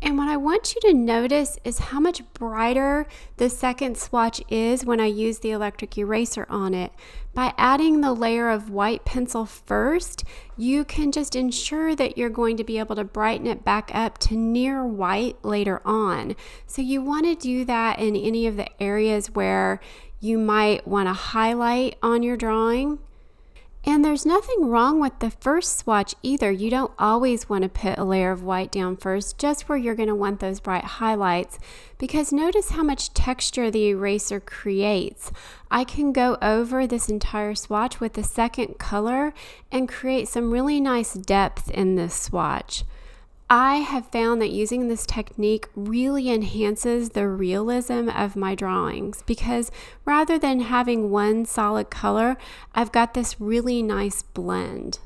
And what I want you to notice is how much brighter the second swatch is when I use the electric eraser on it. By adding the layer of white pencil first, you can just ensure that you're going to be able to brighten it back up to near white later on. So you want to do that in any of the areas where you might want to highlight on your drawing. And there's nothing wrong with the first swatch either. You don't always want to put a layer of white down first, just where you're going to want those bright highlights, because notice how much texture the eraser creates. I can go over this entire swatch with the second color and create some really nice depth in this swatch. I have found that using this technique really enhances the realism of my drawings, because rather than having one solid color, I've got this really nice blend.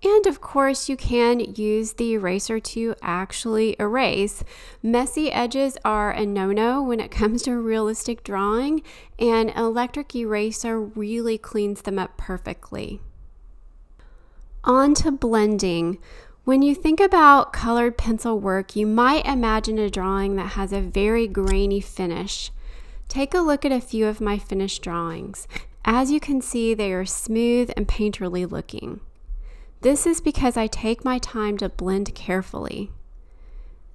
And of course, you can use the eraser to actually erase. Messy edges are a no-no when it comes to realistic drawing, and an electric eraser really cleans them up perfectly. On to blending. When you think about colored pencil work, you might imagine a drawing that has a very grainy finish. Take a look at a few of my finished drawings. As you can see, they are smooth and painterly looking. This is because I take my time to blend carefully.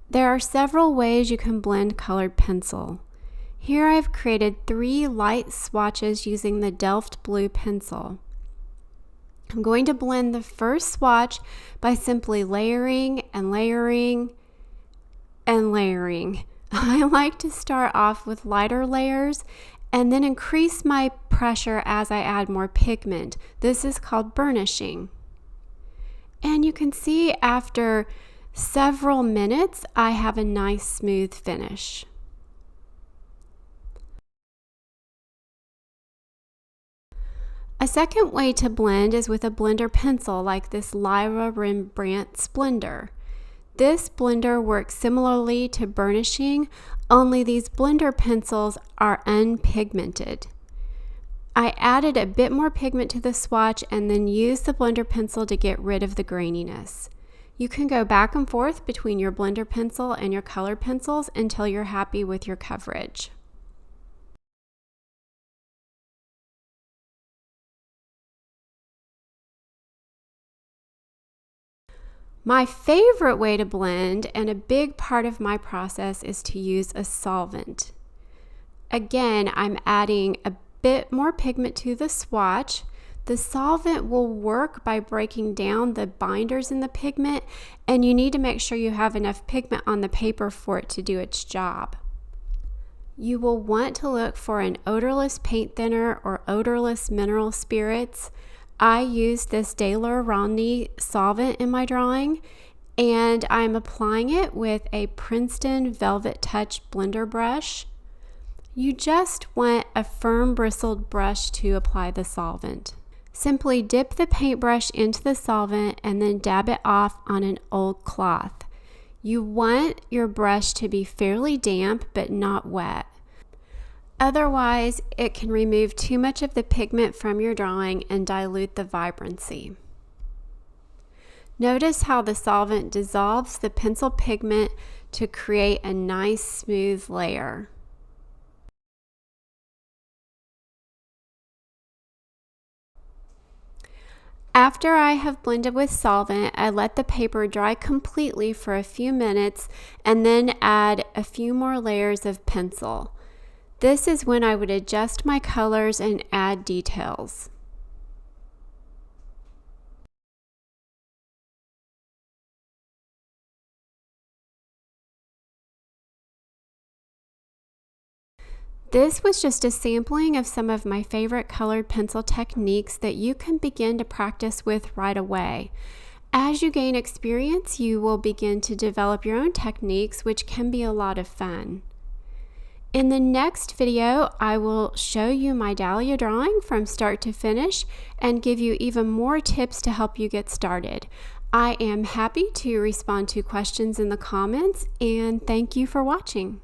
There are several ways you can blend colored pencil. Here I've created 3 light swatches using the Delft Blue pencil. I'm going to blend the first swatch by simply layering and layering and layering. I like to start off with lighter layers and then increase my pressure as I add more pigment. This is called burnishing. And you can see after several minutes, I have a nice smooth finish. A second way to blend is with a blender pencil like this 𝗪𝗪𝗣𝗘𝗦𝗪𝗏 Splendor. This blender works similarly to burnishing, only these blender pencils are unpigmented. I added a bit more pigment to the swatch and then used the blender pencil to get rid of the graininess. You can go back and forth between your blender pencil and your colored pencils until you're happy with your coverage. My favorite way to blend, and a big part of my process, is to use a solvent. Again, I'm adding a bit more pigment to the swatch. The solvent will work by breaking down the binders in the pigment, and you need to make sure you have enough pigment on the paper for it to do its job. You will want to look for an odorless paint thinner or odorless mineral spirits. I used this 𝗙𝗪𝗏𝗏 solvent in my drawing, and I'm applying it with a Princeton Velvet Touch blender brush. You just want a firm bristled brush to apply the solvent. Simply dip the paintbrush into the solvent and then dab it off on an old cloth. You want your brush to be fairly damp but not wet. Otherwise, it can remove too much of the pigment from your drawing and dilute the vibrancy. Notice how the solvent dissolves the pencil pigment to create a nice smooth layer. After I have blended with solvent, I let the paper dry completely for a few minutes and then add a few more layers of pencil. This is when I would adjust my colors and add details. This was just a sampling of some of my favorite colored pencil techniques that you can begin to practice with right away. As you gain experience, you will begin to develop your own techniques, which can be a lot of fun. In the next video, I will show you my Dahlia drawing from start to finish and give you even more tips to help you get started. I am happy to respond to questions in the comments, and thank you for watching.